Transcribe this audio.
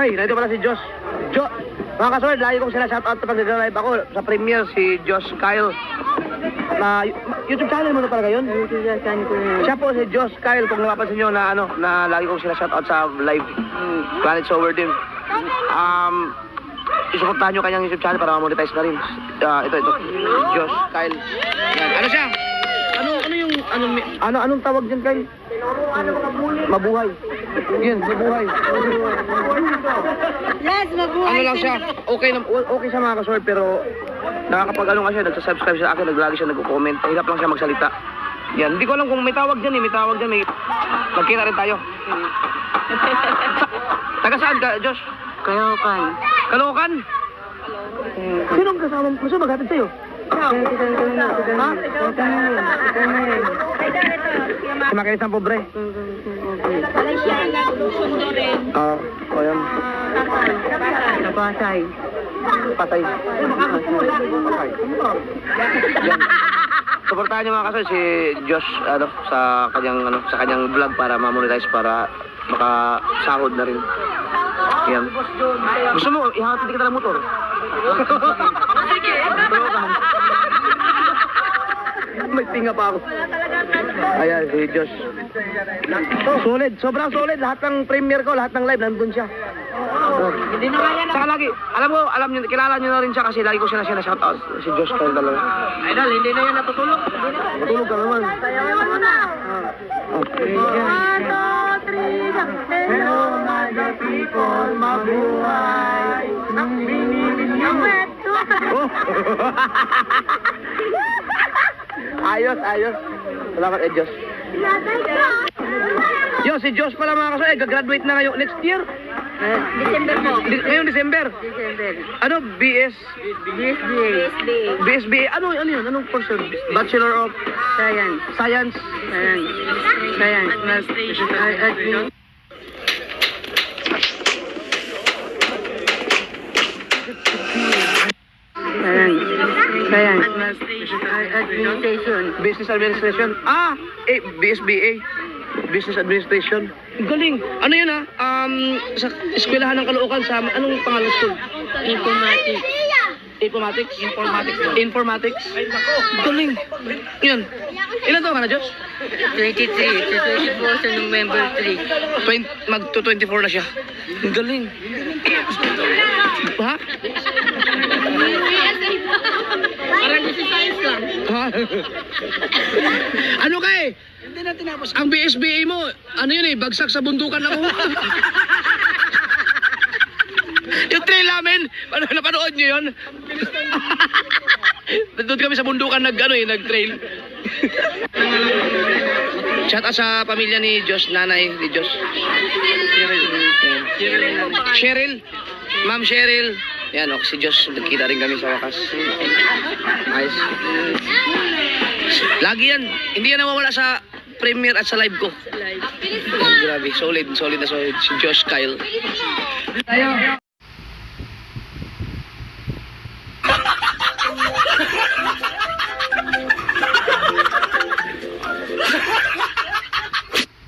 Ay, nandito pala si Josh. Mga kasunod, lagi kong sila shoutout pag nag-live ako sa premiere si Josh Kyle. Na YouTube channel mo na talaga yun? YouTube channel ko yun. Siya po si Josh Kyle, kung napapansin nyo na na lagi kong sila shoutout sa live. Planet Sober din. Isuportahan nyo kanyang YouTube channel para ma-monetize na rin. Ito. Josh Kyle. Yan. Ano siya? Anong tawag dyan, Kyle? Mabuhay. Yan, mabuhay. Yes, mabuhay. Ano lang siya? Okay siya mga kasword, pero nakakapag-ano nga siya, nagsasubscribe siya sa akin, lagi siya nagko-comment. Hirap lang siya magsalita. Yan, hindi ko alam kung may tawag dyan eh, magkita rin tayo. Taga saan ka, Josh? Caloocan. Caloocan? Sinong kasama mo? Gusto maghatid sa'yo? Si Makaisan Pobre? Ayan. Napasay. Patay. Yan. Suportahan niyo mga kasal si Josh sa kanyang vlog para ma-monetize, para makasahod na rin. Yan. Gusto mo ihatid kita ng motor? Sige. May tinga pa ako. Ayan si Josh. Solid, sobrang solid. Lahat ng premiere ko, lahat ng live nandun siya. Hindi na kaya na. Saka lagi, alam niyo, kilala niyo na rin siya kasi lagi ko siya shoutout. Si Josh Kyle talaga. Idol, hindi na yan natutulog. Matulog ka naman. Sayawan mo na. Okay. 1, 2, 3, hello, mga people, mabuhay. Ang binilis ng weto. Ayos. Salamat, Josh. Yo, si Josh pala mga kaso, gagraduate na ngayon next year. December po. Ngayong December. Ano? BSBA. Ano yun? Anong portion? Bachelor of Science. Administration. Business Administration. BSBA. Business Administration. Galing. Ano yun sa eskwelahan ng Caloocan sa anong pangalan school? Informatics. Galing. Yun. Ilan taon ka na, Josh? 23. 24 sa November 3. Mag-24 na siya. Galing. Ha? Parang si science lang. Ano ka eh? Hindi na tinapos. Ang BSBA mo, ano yun eh, bagsak sa bundukan ako. Yung trail namin, napanood nyo yun? Doon kami sa bundukan nag-trail. Shout out sa pamilya ni Josh, nanay ni Josh. Cheryl. Ma'am Cheryl. Yan, si Josh, nagkita rin kami sa wakas. Nice. Lagi yan, hindi yan nawawala sa premiere at sa live ko. Grabe, solid si Josh Kyle.